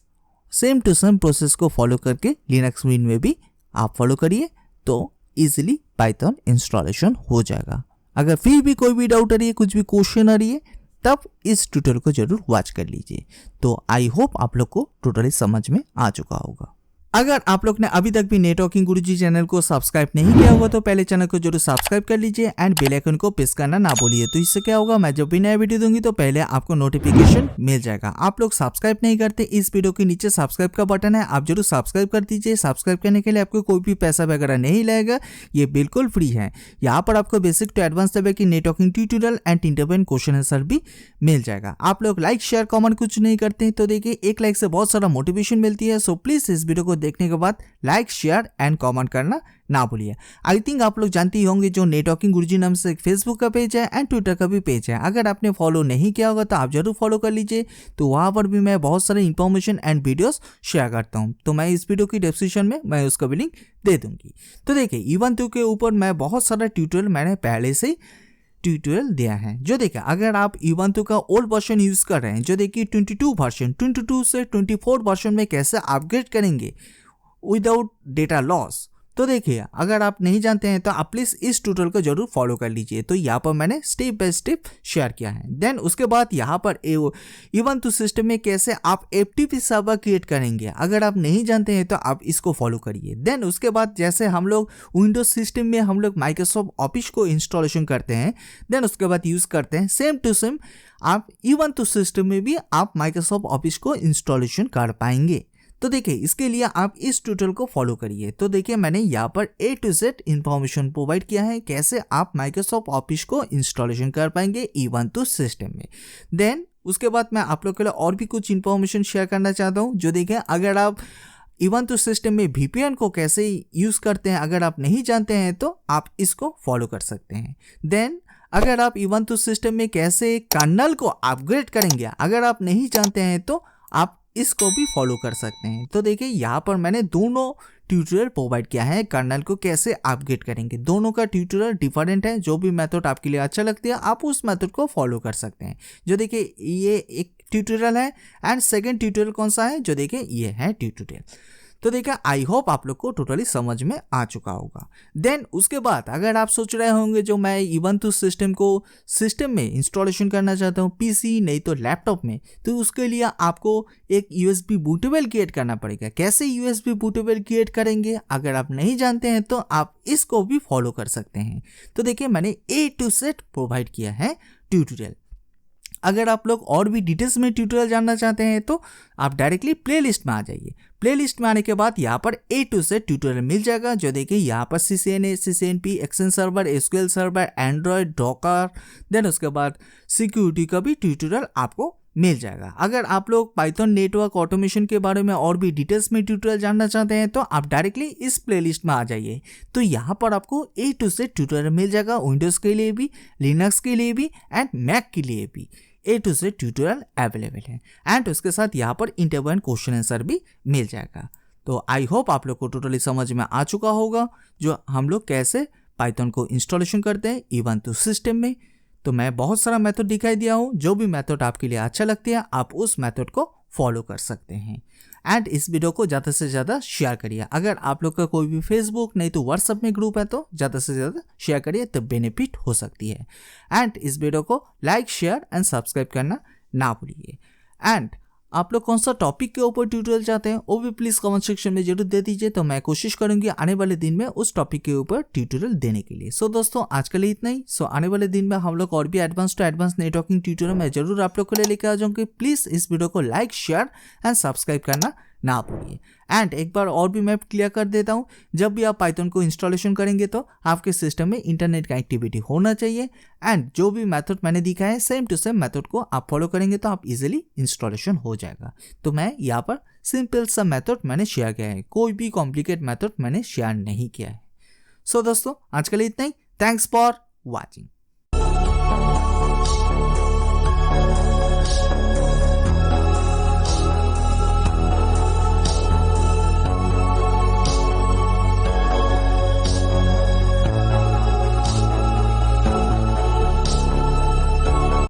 same to same process को फॉलो करके लिनक्स विन में भी आप फॉलो करिए तो इजीली पाइथन इंस्टॉलेशन हो जाएगा। अगर फिर भी कोई भी डाउट आ रही है, कुछ भी क्वेश्चन आ रही है, तब इस ट्यूटोरियल को जरूर वॉच कर लीजिए। तो आई होप आप लोग को टोटली समझ में आ चुका होगा। अगर आप लोग ने अभी तक भी नेटवर्किंग गुरुजी चैनल को सब्सक्राइब नहीं किया होगा तो पहले चैनल को जरूर सब्सक्राइब कर लीजिए एंड बेल आइकन को प्रेस करना ना भूलिए। तो इससे क्या होगा, मैं जब भी नया वीडियो दूंगी तो पहले आपको नोटिफिकेशन मिल जाएगा। आप लोग सब्सक्राइब नहीं करते, इस वीडियो के नीचे सब्सक्राइब का बटन है, आप जरूर सब्सक्राइब कर दीजिए। सब्सक्राइब करने के लिए आपको कोई भी पैसा वगैरह नहीं लगेगा, ये बिल्कुल फ्री है। यहाँ पर आपको बेसिक टू एडवांस लेवल की networking tutorial and interview question answer भी मिल जाएगा। आप लोग लाइक शेयर कमेंट कुछ नहीं करते तो देखिए एक लाइक से बहुत सारा मोटिवेशन मिलती है। सो प्लीज इस वीडियो को देखने के बाद लाइक शेयर एंड कमेंट करना ना भूलिए। आई थिंक आप लोग जानते ही होंगे जो नेटवर्किंग गुरुजी नाम से एक फेसबुक का पेज है एंड ट्विटर का भी पेज है। अगर आपने फॉलो नहीं किया होगा तो आप जरूर फॉलो कर लीजिए। तो वहाँ पर भी मैं बहुत सारे इंफॉर्मेशन एंड वीडियोस शेयर करता हूँ। तो मैं इस वीडियो की डिस्क्रिप्शन में मैं उसका भी लिंक दे दूंगी। तो देखिए Ubuntu के ऊपर मैं बहुत सारा ट्यूटोरियल मैंने पहले से ट्यूटोरियल दिया है। जो देखिए अगर आप Ubuntu का ओल्ड वर्जन यूज कर रहे हैं, जो देखिए 22 से 24 वर्जन में कैसे अपग्रेड करेंगे विदाउट डेटा लॉस, तो देखिए अगर आप नहीं जानते हैं तो आप प्लीज इस ट्यूटोरियल को जरूर फॉलो कर लीजिए। तो यहाँ पर मैंने स्टेप बाय स्टेप शेयर किया है। देन उसके बाद यहाँ पर Ubuntu सिस्टम में कैसे आप FTP सर्वर क्रिएट करेंगे अगर आप नहीं जानते हैं तो आप इसको फॉलो करिए। देन उसके बाद जैसे हम लोग विंडोज सिस्टम में हम लोग माइक्रोसॉफ्ट ऑफिस को इंस्टॉलेशन करते हैं, देन उसके बाद यूज करते हैं सेम टू सेम आप Ubuntu सिस्टम में भी आप माइक्रोसॉफ्ट ऑफिस को इंस्टॉलेशन कर पाएंगे। तो देखिए इसके लिए आप इस ट्यूटोरियल को फॉलो करिए। तो देखिए मैंने यहाँ पर A to Z information provide किया है कैसे आप माइक्रोसॉफ्ट ऑफिस को इंस्टॉलेशन कर पाएंगे Ubuntu सिस्टम में। देन उसके बाद मैं आप लोग के लिए और भी कुछ इंफॉर्मेशन शेयर करना चाहता हूँ। जो देखिए अगर आप Ubuntu सिस्टम में VPN को कैसे यूज़ करते हैं अगर आप नहीं जानते हैं तो आप इसको फॉलो कर सकते हैं। देन अगर आप Ubuntu सिस्टम में कैसे कर्नल को अपग्रेड करेंगे अगर आप नहीं जानते हैं तो आप इसको भी फॉलो कर सकते हैं। तो देखिए यहाँ पर मैंने दोनों ट्यूटोरियल प्रोवाइड किया है कर्नल को कैसे अपग्रेड करेंगे। दोनों का ट्यूटोरियल डिफरेंट है, जो भी मेथड आपके लिए अच्छा लगती है आप उस मेथड को फॉलो कर सकते हैं। जो देखिए ये एक ट्यूटोरियल है एंड सेकेंड ट्यूटोरियल कौन सा है, जो देखिए ये है ट्यूटोरियल। तो देखिए आई होप आप लोग को टोटली समझ में आ चुका होगा। देन उसके बाद अगर आप सोच रहे होंगे जो मैं Ubuntu सिस्टम को सिस्टम में इंस्टॉलेशन करना चाहता हूँ PC नहीं तो लैपटॉप में, तो उसके लिए आपको एक USB बूटेबल क्रिएट करना पड़ेगा। कैसे USB बूटेबल क्रिएट करेंगे अगर आप नहीं जानते हैं तो आप इसको भी फॉलो कर सकते हैं। तो देखिए मैंने A to Z प्रोवाइड किया है ट्यूटोरियल। अगर आप लोग और भी डिटेल्स में ट्यूटोरियल जानना चाहते हैं तो आप डायरेक्टली प्लेलिस्ट में आ जाइए। प्लेलिस्ट में आने के बाद यहाँ पर A to Z ट्यूटोरियल मिल जाएगा। जो देखिए यहाँ पर CCNA, CCNP, action server, SQL सर्वर, एंड्रॉयड, डॉकर, देन उसके बाद सिक्योरिटी का भी ट्यूटोरियल आपको मिल जाएगा। अगर आप लोग पाइथन नेटवर्क ऑटोमेशन के बारे में और भी डिटेल्स में ट्यूटोरियल जानना चाहते हैं तो आप डायरेक्टली इस प्लेलिस्ट में आ जाइए। तो यहाँ पर आपको A to Z ट्यूटोरियल मिल जाएगा, विंडोज़ के लिए भी, लिनक्स के लिए भी एंड मैक के लिए भी A to Z tutorial available है। एंड उसके साथ यहाँ पर इंटरव्यू एंड क्वेश्चन आंसर भी मिल जाएगा। तो आई होप आप लोग को टोटली समझ में आ चुका होगा जो हम लोग कैसे पाइथन को इंस्टॉलेशन करते हैं Ubuntu सिस्टम में। तो मैं बहुत सारा मेथड दिखाई दिया हूँ, जो भी मेथड आपके लिए अच्छा लगती है आप उस मेथड को फॉलो कर सकते हैं। एंड इस वीडियो को ज़्यादा से ज़्यादा शेयर करिए। अगर आप लोग का कोई भी फेसबुक नहीं तो व्हाट्सएप में ग्रुप है तो ज़्यादा से ज़्यादा शेयर करिए, तो बेनिफिट हो सकती है। एंड इस वीडियो को लाइक शेयर एंड सब्सक्राइब करना ना भूलिए। एंड आप लोग कौन सा टॉपिक के ऊपर ट्यूटोरियल चाहते हैं वो भी प्लीज़ कमेंट सेक्शन में जरूर दे दीजिए, तो मैं कोशिश करूंगी आने वाले दिन में उस टॉपिक के ऊपर ट्यूटोरियल देने के लिए। सो दोस्तों आज के लिए इतना ही। सो आने वाले दिन में हम लोग और भी advance to advance networking tutorial मैं जरूर आप लोग के लिए लेकर आ जाऊंगी। प्लीज़ इस वीडियो को लाइक शेयर एंड सब्सक्राइब करना ना भूलिए। एंड एक बार और भी मैं क्लियर कर देता हूँ, जब भी आप पाइथन को इंस्टॉलेशन करेंगे तो आपके सिस्टम में इंटरनेट कनेक्टिविटी होना चाहिए। एंड जो भी मेथड मैंने दिखाया है सेम टू सेम मेथड को आप फॉलो करेंगे तो आप इजीली इंस्टॉलेशन हो जाएगा। तो मैं यहाँ पर सिंपल सा मेथड मैंने शेयर किया है, कोई भी कॉम्प्लिकेट मेथड मैंने शेयर नहीं किया है। सो दोस्तों आज के लिए इतना ही। Thanks for watching.